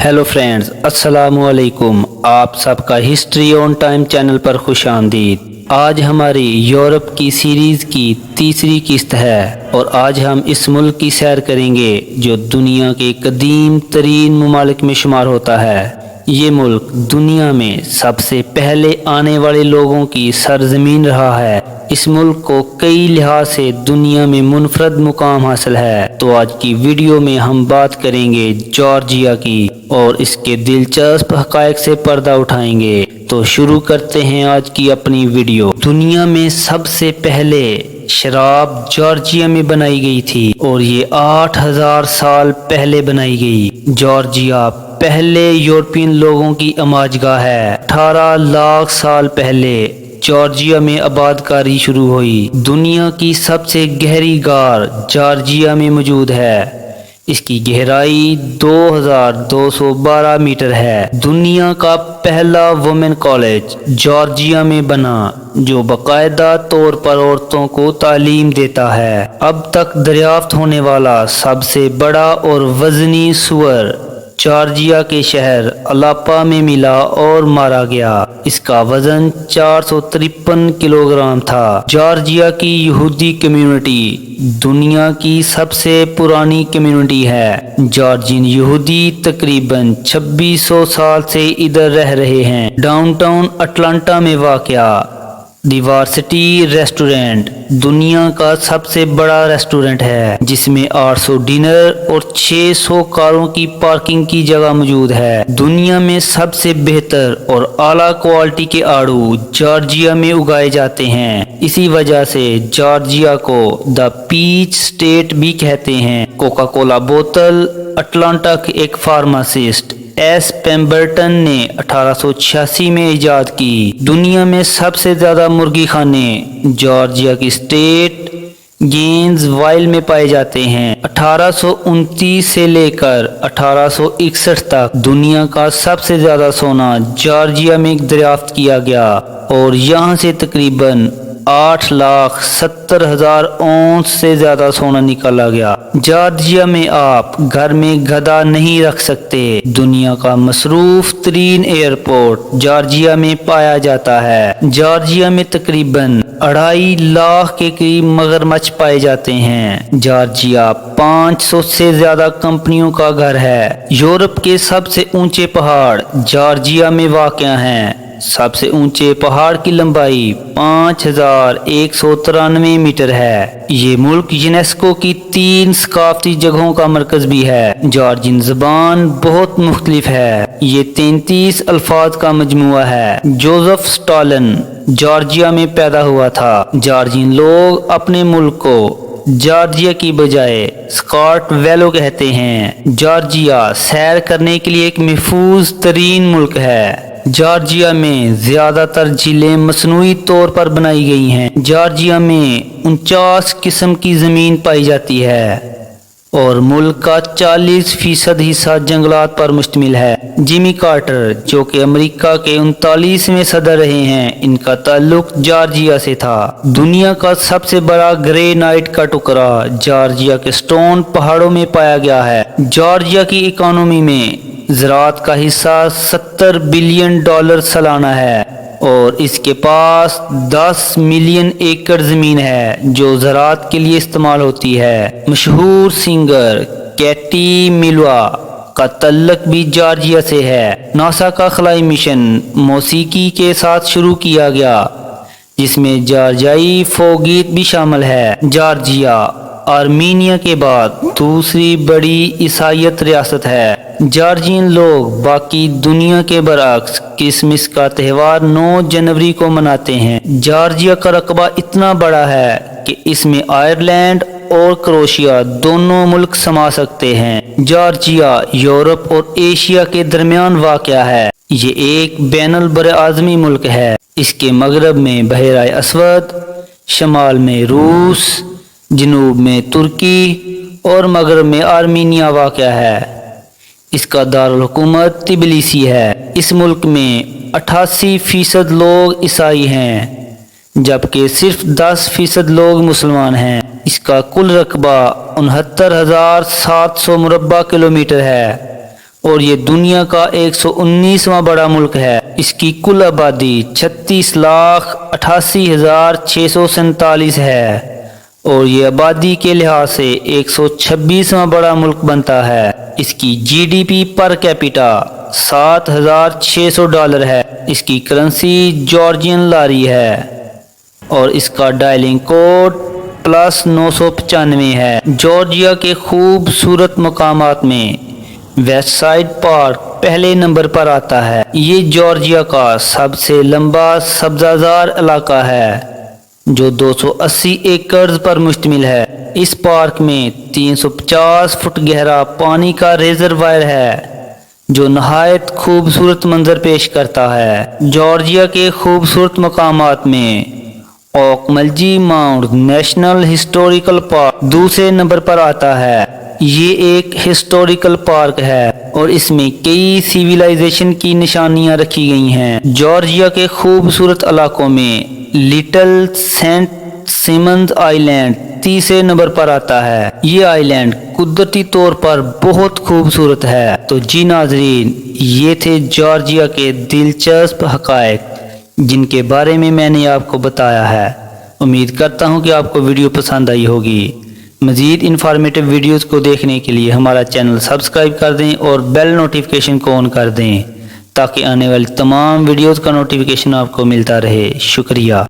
Hello friends, अस्सलाम वालेकुम। आप सबका हिस्ट्री ऑन टाइम चैनल पर खुश आमदीद। आज हमारी यूरोप की सीरीज़ की तीसरी किस्त है और आज हम इस मुल्क की सैर करेंगे जो दुनिया के कदीम तरीन ममालिक में शुमार होता है। ये मुल्क दुनिया में सबसे पहले आने वाले लोगों की सरजमीन रहा है। इस मुल्क को कई लिहाज से दुनिया में मुनफरद मुकाम हासिल है। तो आज की वीडियो में हम बात करेंगे जॉर्जिया की और इसके दिलचस्प हक़ाइक़ से पर्दा उठाएंगे। तो शुरू करते हैं आज की अपनी वीडियो। दुनिया में सबसे पहले शराब जॉर्जिया में बनाई गई थी और ये 8000 साल पहले बनाई गई। जॉर्जिया पहले यूरोपियन लोगों की अमाजगाह है। 18 लाख साल पहले जॉर्जिया में आबादकारी शुरू हुई। दुनिया की सबसे गहरी गार जॉर्जिया में मौजूद है। इसकी गहराई 2212 मीटर है। दुनिया का पहला वुमेन कॉलेज जॉर्जिया में बना जो बाकायदा तौर पर औरतों को तालीम देता है। अब तक दरियाफ्त होने वाला सबसे बड़ा और वजनी सूअर जॉर्जिया के शहर अलापा में मिला और मारा गया। इसका वजन 453 किलोग्राम था। जॉर्जिया की यहूदी कम्युनिटी दुनिया की सबसे पुरानी कम्युनिटी है। जॉर्जियन यहूदी तकरीबन 2600 साल से इधर रह रहे हैं। डाउनटाउन अटलांटा में वाक़या डिवार्सिटी रेस्टोरेंट दुनिया का सबसे बड़ा रेस्टोरेंट है जिसमें 800 डिनर और 600 कारों की पार्किंग की जगह मौजूद है। दुनिया में सबसे बेहतर और आला क्वालिटी के आड़ू जॉर्जिया में उगाए जाते हैं। इसी वजह से जॉर्जिया को द पीच स्टेट भी कहते हैं। कोका कोला बोतल अटलांटा के एक फार्मासिस्ट एस पेम्बरटन ने 1886 में इजाद की। दुनिया में सबसे ज़्यादा मुर्गी खाने जॉर्जिया की स्टेट गेन्सवाइल में पाए जाते हैं। 1829 से लेकर 1861 तक दुनिया का सबसे ज़्यादा सोना जॉर्जिया में दरियाफ्त किया गया और यहाँ से तकरीबन 8,70,000 औंस से ज़्यादा सोना निकाला गया। जॉर्जिया में आप घर में गधा नहीं रख सकते। दुनिया का मसरूफ तरीन एयरपोर्ट जॉर्जिया में पाया जाता है। जॉर्जिया में तकरीबन 2.5 लाख के करीब मगरमच्छ पाए जाते हैं। जॉर्जिया 500 से ज़्यादा कंपनियों का घर है। यूरोप के सबसे ऊंचे पहाड़ जॉर्जिया में वाक़या हैं। सबसे ऊंचे पहाड़ की लंबाई 5193 मीटर है। ये मुल्क यूनेस्को की 3 सकाफती जगहों का मरकज भी है। जॉर्जियन ज़बान बहुत मुख्तलिफ है। ये 33 अल्फाज का मजमुआ है। जोसेफ स्टालिन जॉर्जिया में पैदा हुआ था। जॉर्जियन लोग अपने मुल्क को जॉर्जिया की बजाय स्कॉट वैलो कहते हैं। जॉर्जिया सैर करने के लिए एक महफूज तरीन मुल्क है। जॉर्जिया में ज़्यादातर झीलें मसनूई तौर पर बनाई गई हैं। जॉर्जिया में 49 किस्म की ज़मीन पाई जाती है और मुल्क का 40% हिस्सा जंगलात पर मुश्तमिल है। जिमी कार्टर जो कि अमेरिका के 39वें सदर रहे हैं, इनका ताल्लुक जॉर्जिया से था। दुनिया का सबसे बड़ा ग्रेनाइट का टुकड़ा जॉर्जिया के स्टोन पहाड़ों में पाया गया है। जॉर्जिया की इकोनॉमी में ज़राअत का हिस्सा $70 बिलियन सालाना है और इसके पास 10 मिलियन एकड़ ज़मीन है जो ज़राअत के लिए इस्तेमाल होती है। मशहूर सिंगर कैटी मिलवा का तल्लक भी जॉर्जिया से है। नासा का खलाई मिशन मौसीकी के साथ शुरू किया गया जिसमें जॉर्जियाई फोक गीत भी शामिल है। जॉर्जिया आर्मीनिया के बाद दूसरी बड़ी ईसाईयत रियासत है। जॉर्जियन लोग बाकी दुनिया के बरअक्स क्रिसमस का त्यौहार 9 जनवरी को मनाते हैं। जॉर्जिया का रकबा इतना बड़ा है कि इसमें आयरलैंड और क्रोएशिया दोनों मुल्क समा सकते हैं। जॉर्जिया यूरोप और एशिया के दरमियान वाक़या है। ये एक बैनुल बरआज़मी मुल्क है। इसके मगरब में बहराए अस्वद, शमाल में रूस, जनूब में तुर्की और मगरब में आर्मीनिया वाक़या है। इसका दारुल हुकूमत तिबिलिसी है। इस मुल्क में 88% लोग ईसाई हैं जबकि सिर्फ 10% लोग मुसलमान हैं। इसका कुल रकबा 69,700 मुरब्बा किलोमीटर है اور یہ دنیا کا 119واں بڑا ملک ہے۔ اس کی کل آبادی 36,88,647 ہے اور یہ آبادی کے لحاظ سے 126واں بڑا ملک بنتا ہے۔ اس کی G D P per capita $7,600 ہے۔ اس کی کرنسی جارجین لاری ہے اور اس کا ڈائلنگ کوڈ +995 ہے۔ جارجیا کے خوبصورت مقامات میں ویسٹ سائڈ پارک پہلے نمبر پر آتا ہے۔ یہ جارجیا کا سب سے لمبا سبزہ زار علاقہ ہے جو 280 ایکڑز پر مشتمل ہے۔ اس پارک میں 350 فٹ گہرا پانی کا ریزروائر ہے جو نہایت خوبصورت منظر پیش کرتا ہے۔ جارجیا کے خوبصورت مقامات میں اوکملجی ماؤنٹ نیشنل ہسٹوریکل پارک دوسرے نمبر پر آتا ہے۔ یہ ایک ہسٹوریکل پارک ہے اور اس میں کئی سیویلائزیشن کی نشانیاں رکھی گئی ہیں۔ جارجیا کے خوبصورت علاقوں میں لٹل سینٹ سیمنز آئی لینڈ تیسرے نمبر پر آتا ہے۔ یہ آئی لینڈ قدرتی طور پر بہت خوبصورت ہے۔ تو جی ناظرین، یہ تھے جارجیا کے دلچسپ حقائق جن کے بارے میں نے آپ کو بتایا ہے۔ امید کرتا ہوں کہ آپ کو ویڈیو پسند آئی ہوگی۔ مزید انفارمیٹو ویڈیوز کو دیکھنے کے لیے ہمارا چینل سبسکرائب کر دیں اور بیل نوٹیفیکیشن کو آن کر دیں تاکہ آنے والی تمام ویڈیوز کا نوٹیفیکیشن آپ کو ملتا رہے۔ شکریہ۔